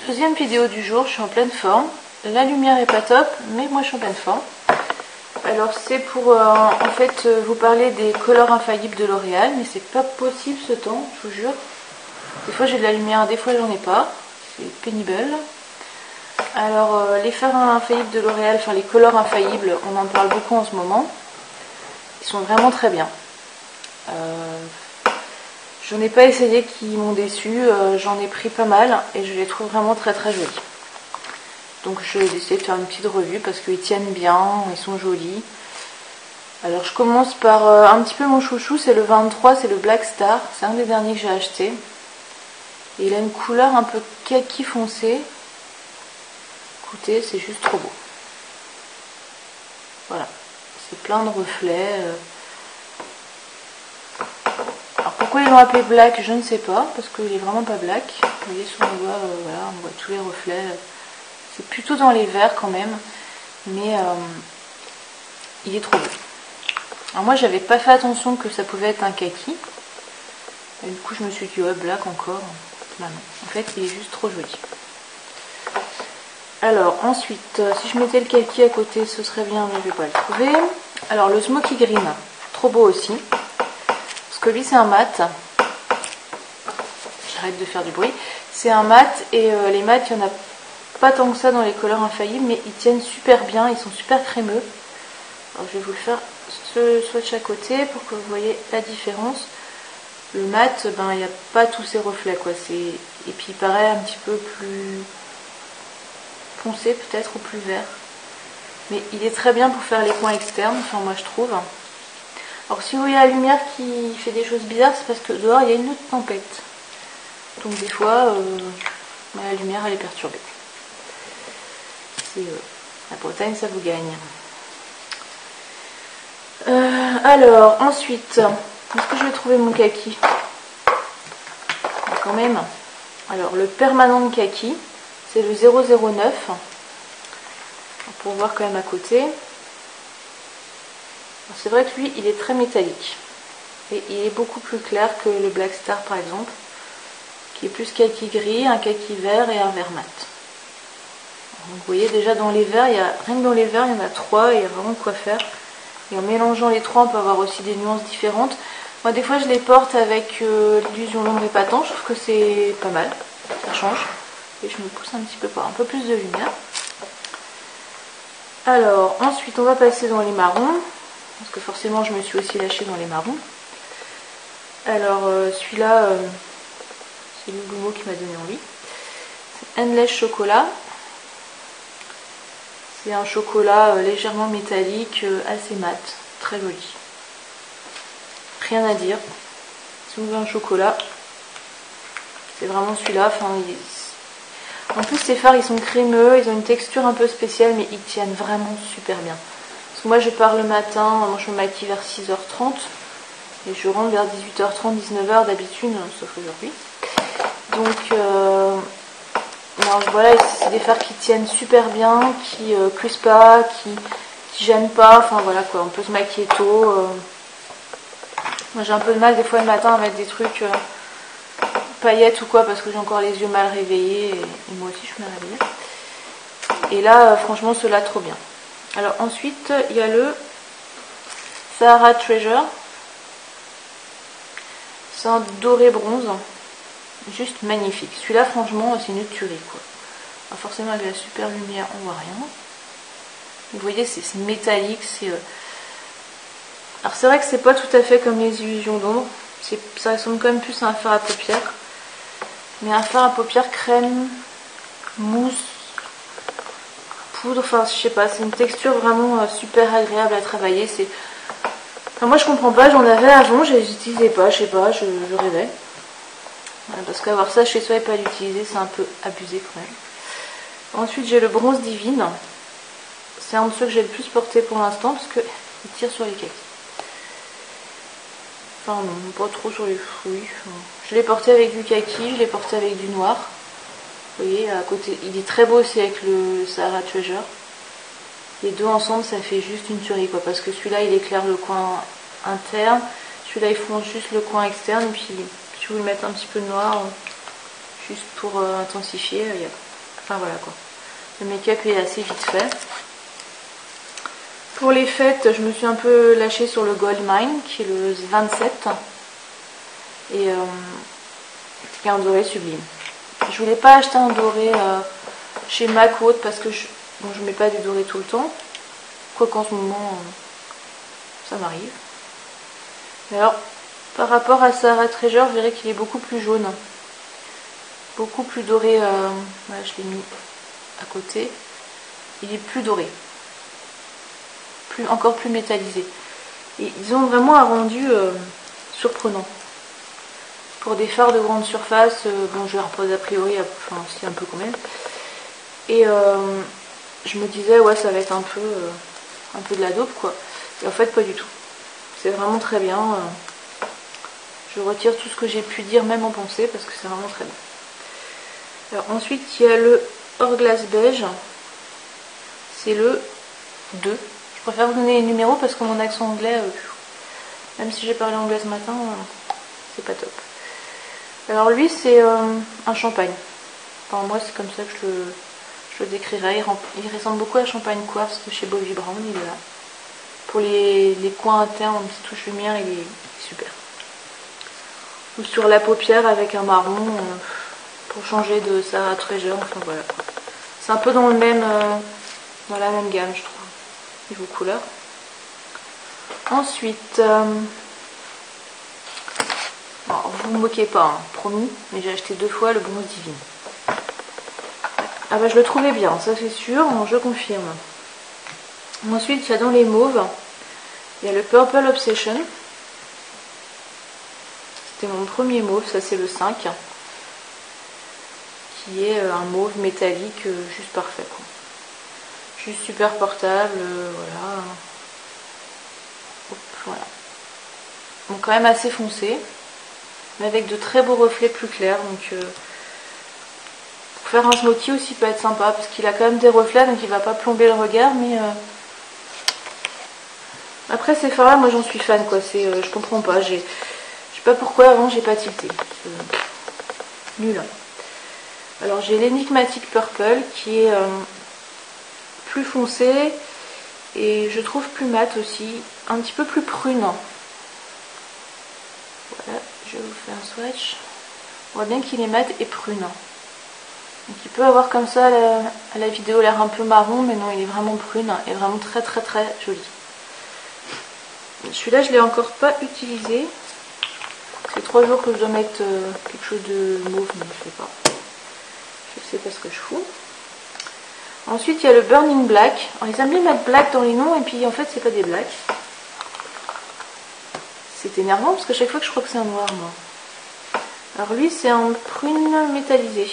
Deuxième vidéo du jour, je suis en pleine forme. La lumière est pas top, mais moi je suis en pleine forme. Alors c'est pour en fait vous parler des Color Infaillibles de L'Oréal, mais c'est pas possible ce temps, je vous jure. Des fois j'ai de la lumière, des fois j'en ai pas. C'est pénible. Alors les fards infaillibles de L'Oréal, enfin les Color Infaillibles, on en parle beaucoup en ce moment. Ils sont vraiment très bien. J'en ai pas essayé qui m'ont déçu, j'en ai pris pas mal et je les trouve vraiment très très jolis. Donc je vais essayer de faire une petite revue parce qu'ils tiennent bien, ils sont jolis. Alors je commence par un petit peu mon chouchou, c'est le 23, c'est le Black Star, c'est un des derniers que j'ai acheté. Et il a une couleur un peu kaki foncé. Écoutez, c'est juste trop beau. Voilà, c'est plein de reflets. Alors pourquoi ils l'ont appelé black, je ne sais pas, parce qu'il est vraiment pas black. Vous voyez sur mes doigts, voilà, on voit tous les reflets. C'est plutôt dans les verts quand même, mais il est trop beau. Alors moi j'avais pas fait attention que ça pouvait être un kaki. Et du coup je me suis dit ouais black encore. Bah non, en fait il est juste trop joli. Alors ensuite, si je mettais le kaki à côté ce serait bien, mais je vais pas le trouver. Alors le Smoky Green, trop beau aussi. Parce que lui c'est un mat. J'arrête de faire du bruit. C'est un mat et les mats il y en a pas tant que ça dans les Color Infaillibles, mais ils tiennent super bien, ils sont super crémeux. Alors je vais vous le faire soit de chaque côté pour que vous voyez la différence. Le mat, ben il n'y a pas tous ces reflets quoi. Et puis il paraît un petit peu plus foncé peut-être ou plus vert. Mais il est très bien pour faire les coins externes, enfin moi je trouve. Alors si vous voyez la lumière qui fait des choses bizarres, c'est parce que dehors il y a une tempête. Donc des fois la lumière elle est perturbée. La Bretagne ça vous gagne. Alors ensuite, est-ce que je vais trouver mon kaki? Quand même. Alors le permanent kaki, c'est le 009. Pour voir quand même à côté. C'est vrai que lui il est très métallique. Et il est beaucoup plus clair que le Black Star par exemple. Qui est plus kaki gris, un kaki vert et un vert mat. Donc, vous voyez déjà dans les verts, rien que dans les verts il y en a trois et il y a vraiment quoi faire. Et en mélangeant les trois on peut avoir aussi des nuances différentes. Moi des fois je les porte avec l'illusion l'ombre épatant, je trouve que c'est pas mal, ça change. Et je me pousse un petit peu par un peu plus de lumière. Alors ensuite on va passer dans les marrons, parce que forcément je me suis aussi lâchée dans les marrons. Alors celui-là, c'est Lulumo qui m'a donné envie. C'est Endless Chocolat. C'est un chocolat légèrement métallique, assez mat, très joli. Rien à dire. Si vous voulez un chocolat, c'est vraiment celui-là. Enfin, en plus ces fards ils sont crémeux, ils ont une texture un peu spéciale, mais ils tiennent vraiment super bien. Parce que moi je pars le matin, moi je me maquille vers 6h30 et je rentre vers 18h30, 19h d'habitude, sauf aujourd'hui. Donc alors, voilà, c'est des fards qui tiennent super bien, qui cuisent pas, qui gênent pas, enfin voilà quoi, on peut se maquiller tôt. Moi j'ai un peu de mal des fois le matin à mettre des trucs paillettes ou quoi parce que j'ai encore les yeux mal réveillés et moi aussi je suis mal réveillée. Et là franchement ceux-là trop bien. Alors ensuite il y a le Sahara Treasure. C'est un doré bronze. Juste magnifique. Celui-là franchement c'est une tuerie quoi. Alors, forcément avec la super lumière on voit rien. Vous voyez c'est métallique, c'est... Alors c'est vrai que c'est pas tout à fait comme les illusions d'ombre. Ça ressemble quand même plus à un fard à paupières. Mais un fard à paupières crème, mousse, poudre, enfin je sais pas, c'est une texture vraiment super agréable à travailler. Enfin, moi je comprends pas, j'en avais avant, je les utilisais pas, je sais pas, je rêvais. Voilà, parce qu'avoir ça chez soi et pas l'utiliser, c'est un peu abusé quand même. Ensuite j'ai le bronze divine. C'est un de ceux que j'ai le plus porté pour l'instant parce qu'il tire sur les cakes. Enfin non, pas trop sur les fruits. Je l'ai porté avec du kaki, je l'ai porté avec du noir. Vous voyez, à côté, il est très beau aussi avec le Sahara Treasure. Les deux ensemble, ça fait juste une tuerie quoi. Parce que celui-là, il éclaire le coin interne. Celui-là, il fonce juste le coin externe. Et puis, si vous voulez mettre un petit peu de noir, juste pour intensifier, Enfin voilà quoi. Le make-up est assez vite fait. Pour les fêtes, je me suis un peu lâchée sur le Gold Mine, qui est le 27. Et qui est un doré sublime. Je voulais pas acheter un doré chez MAC ou autre parce que je mets pas des dorés tout le temps. Quoi qu'en ce moment, ça m'arrive. Mais alors, par rapport à Sarah Treasure, je dirais qu'il est beaucoup plus jaune. Beaucoup plus doré. Voilà, je l'ai mis à côté. Il est plus doré. Encore plus métallisé. Et ils ont vraiment un rendu surprenant. Pour des fards de grande surface, bon, je vais reposer a priori, enfin, si un peu quand même. Et je me disais, ouais, ça va être un peu de la dope, quoi. Et en fait, pas du tout. C'est vraiment très bien. Je retire tout ce que j'ai pu dire, même en pensée, parce que c'est vraiment très bien. Alors, ensuite, il y a le Hourglass Beige. C'est le 2. Je préfère vous donner les numéros parce que mon accent anglais, même si j'ai parlé anglais ce matin, c'est pas top. Alors lui, c'est un champagne. Enfin, moi, c'est comme ça que je le décrirais. Il ressemble beaucoup à Champagne Quartz de chez Bobbi Brown. Il est là. Pour les coins internes, une petite touche lumière, il est super. Ou sur la paupière avec un marron pour changer de Sarah Treasure. Enfin voilà. C'est un peu dans la même gamme, je trouve. Niveau couleur. Ensuite, alors, vous vous moquez pas, hein, promis, mais j'ai acheté 2 fois le Bronze Divine. Ah bah je le trouvais bien, ça c'est sûr, je confirme. Ensuite, il y a dans les mauves, il y a le Purple Obsession. C'était mon premier mauve, ça c'est le 5. Qui est un mauve métallique juste parfait, quoi. Juste super portable, voilà. Hop, voilà. Donc quand même assez foncé, mais avec de très beaux reflets plus clairs. Donc pour faire un smoky aussi peut être sympa, parce qu'il a quand même des reflets, donc il va pas plomber le regard, mais après ces fards là, moi j'en suis fan, quoi. Je comprends pas, je sais pas pourquoi avant j'ai pas tilté. Nul. Alors j'ai l'Enigmatic Purple qui est plus foncé et je trouve plus mat aussi, un petit peu plus prune. Voilà, je vous fais un swatch. On voit bien qu'il est mat et prune. Donc il peut avoir comme ça à la vidéo l'air un peu marron, mais non, il est vraiment prune et vraiment très très très joli. Celui-là je ne l'ai encore pas utilisé. C'est 3 jours que je dois mettre quelque chose de mauve, mais je sais pas. Je sais pas ce que je fous. Ensuite il y a le Burning Black. Alors, ils aiment bien mettre black dans les noms et puis en fait c'est pas des blacks. C'est énervant parce que chaque fois que je crois que c'est un noir, moi. Alors lui c'est un prune métallisé.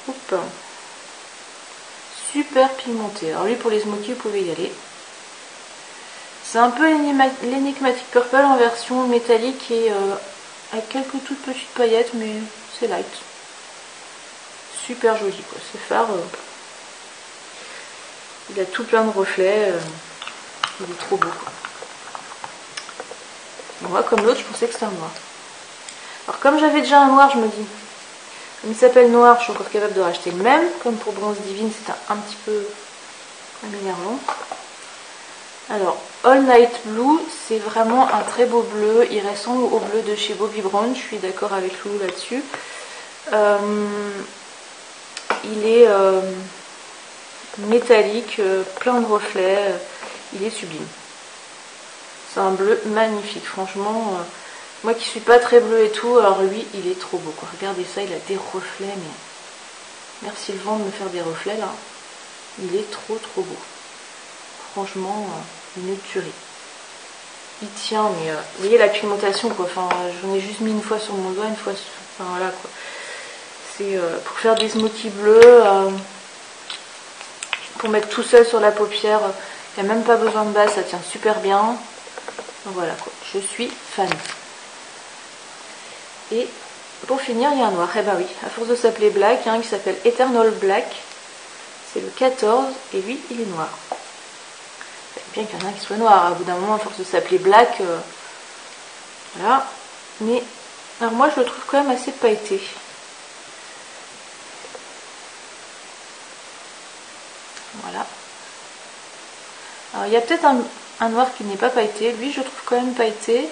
Hop. Super pigmenté. Alors lui pour les smokies vous pouvez y aller. C'est un peu l'Enigmatic Purple en version métallique et avec quelques toutes petites paillettes, mais c'est light. Super joli, quoi. Ce phare, il a tout plein de reflets. Il est trop beau, quoi. Moi, comme l'autre, je pensais que c'était un noir. Alors comme j'avais déjà un noir, je me dis, comme il s'appelle noir, je suis encore capable de racheter le même. Comme pour Bronze Divine, c'est un petit peu énervant. Alors, All Night Blue, c'est vraiment un très beau bleu. Il ressemble au bleu de chez Bobbi Brown. Je suis d'accord avec Lou là-dessus. Il est métallique, plein de reflets. Il est sublime. C'est un bleu magnifique. Franchement, moi qui suis pas très bleu et tout, alors lui, il est trop beau, quoi. Regardez ça, il a des reflets. Mais merci le vent de me faire des reflets là. Il est trop trop beau. Franchement, une tuerie. Il tient, mais vous voyez la pigmentation, quoi. Enfin, j'en ai juste mis une fois sur mon doigt, une fois sur... Enfin voilà, quoi. C'est pour faire des smokies bleus, pour mettre tout seul sur la paupière. Il n'y a même pas besoin de base, ça tient super bien. Donc voilà, quoi. Je suis fan. Et pour finir, il y a un noir. Eh ben oui, à force de s'appeler Black, il y a un qui s'appelle Eternal Black. C'est le 14 et lui, il est noir. Bien qu'il y en a qui soit noir, au bout d'un moment, à force de s'appeler Black, voilà. Mais alors moi je le trouve quand même assez pailleté. Voilà. Alors il y a peut-être un noir qui n'est pas pailleté. Lui je trouve quand même pailleté.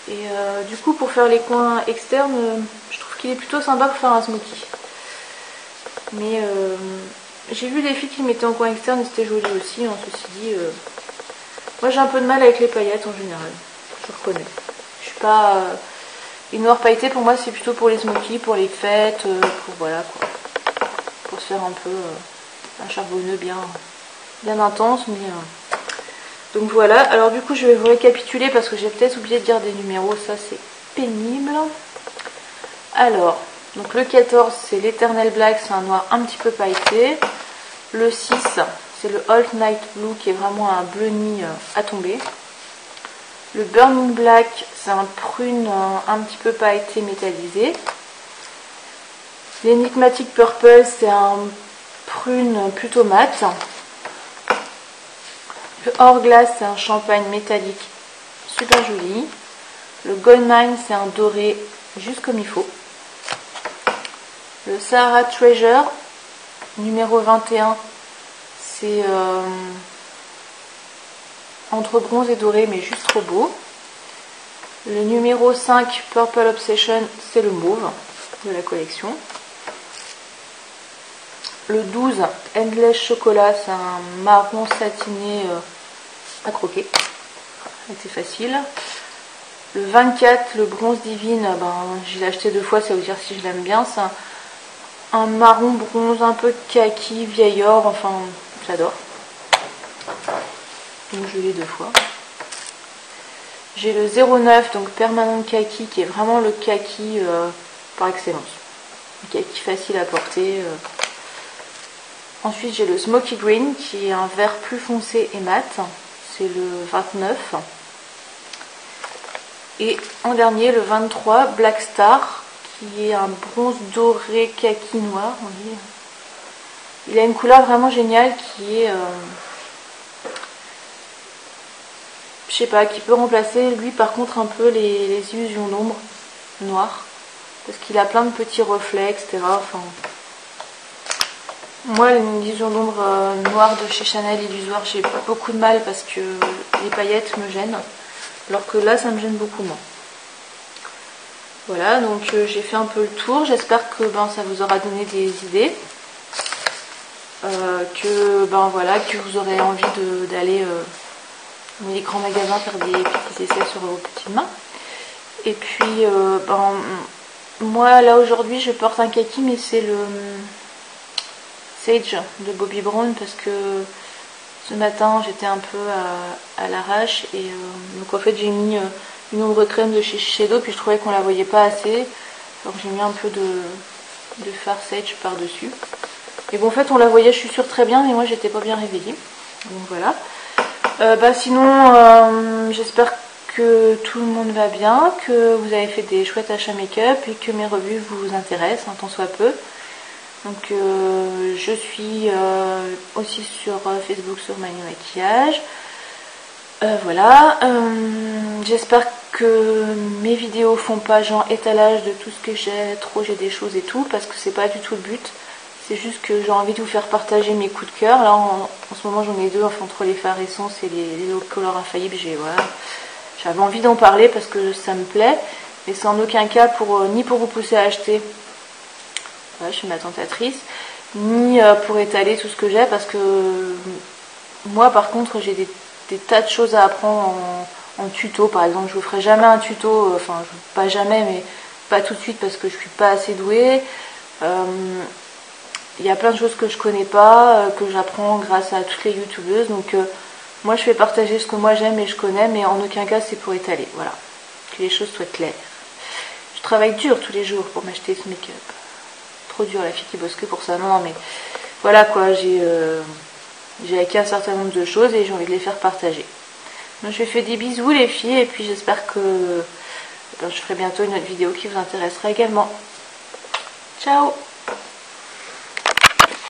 Et du coup pour faire les coins externes, je trouve qu'il est plutôt sympa pour faire un smoky. Mais j'ai vu des filles qui le mettaient en coin externe et c'était joli aussi, hein, ceci dit. Moi j'ai un peu de mal avec les paillettes en général, je reconnais. Je suis pas... les noirs pailletés pour moi c'est plutôt pour les smokies, pour les fêtes, pour voilà quoi. Pour se faire un peu un charbonneux bien intense, mais... Donc voilà, alors du coup je vais vous récapituler parce que j'ai peut-être oublié de dire des numéros, ça c'est pénible. Alors, donc le 14 c'est l'Eternal Black, c'est un noir un petit peu pailleté. Le 6 c'est le All Night Blue qui est vraiment un bleu nuit à tomber. Le Burning Black c'est un prune un petit peu pailleté métallisé. L'Enigmatic Purple c'est un prune plutôt mat. Le Hourglass c'est un champagne métallique super joli. Le Goldmine c'est un doré juste comme il faut. Le Sahara Treasure numéro 21 c'est entre bronze et doré mais juste trop beau. Le numéro 5 Purple Obsession c'est le mauve de la collection. Le 12 Endless Chocolat c'est un marron satiné à croquer, c'est facile. Le 24 le Bronze Divine, ben, je l'ai acheté 2 fois, ça veut dire si je l'aime bien. C'est un marron bronze un peu kaki, vieil or, enfin j'adore. Donc je l'ai 2 fois. J'ai le 09, donc Permanent Kaki, qui est vraiment le kaki par excellence. Le kaki facile à porter. Ensuite j'ai le Smoky Green, qui est un vert plus foncé et mat. C'est le 29. Et en dernier, le 23, Black Star, qui est un bronze doré kaki noir. Il a une couleur vraiment géniale qui est... je sais pas, qui peut remplacer lui par contre un peu les illusions d'ombre noires. Parce qu'il a plein de petits reflets, etc. Enfin, moi, les illusions d'ombre noires de chez Chanel Illusoire, j'ai pas beaucoup de mal parce que les paillettes me gênent. Alors que là, ça me gêne beaucoup moins. Voilà, donc j'ai fait un peu le tour. J'espère que ça vous aura donné des idées. Que vous aurez envie d'aller dans les grands magasins faire des petits essais sur vos petites mains. Et puis, moi, là, aujourd'hui, je porte un kaki, mais c'est le Sage de Bobbi Brown parce que ce matin j'étais un peu à l'arrache et donc en fait j'ai mis une ombre crème de chez Shiseido puis je trouvais qu'on la voyait pas assez, donc j'ai mis un peu de fard Sage par dessus et bon en fait on la voyait je suis sûre très bien mais moi j'étais pas bien réveillée, donc voilà. Sinon j'espère que tout le monde va bien, que vous avez fait des chouettes achats make-up et que mes revues vous intéressent un tant soit peu. Donc je suis aussi sur Facebook sur Manu Maquillage. Voilà. J'espère que mes vidéos font pas genre étalage de tout ce que j'ai des choses et tout, parce que c'est pas du tout le but. C'est juste que j'ai envie de vous faire partager mes coups de cœur. Là en ce moment j'en ai 2, enfin, entre les fards essence et les colors infaillibles. J'avais envie d'en parler parce que ça me plaît, mais c'est en aucun cas ni pour vous pousser à acheter. Ouais, je suis ma tentatrice, ni pour étaler tout ce que j'ai, parce que moi par contre j'ai des tas de choses à apprendre en tuto. Par exemple, je vous ferai jamais un tuto, enfin pas jamais, mais pas tout de suite parce que je suis pas assez douée. Il y a plein de choses que je connais pas, que j'apprends grâce à toutes les youtubeuses. Donc moi je fais partager ce que moi j'aime et je connais, mais en aucun cas c'est pour étaler. Voilà, que les choses soient claires. Je travaille dur tous les jours pour m'acheter ce make-up. Trop dur, la fille qui bosse que pour ça. Non mais voilà quoi, j'ai acquis un certain nombre de choses et j'ai envie de les faire partager. Donc je vous fais des bisous les filles et puis j'espère que je ferai bientôt une autre vidéo qui vous intéressera également. Ciao!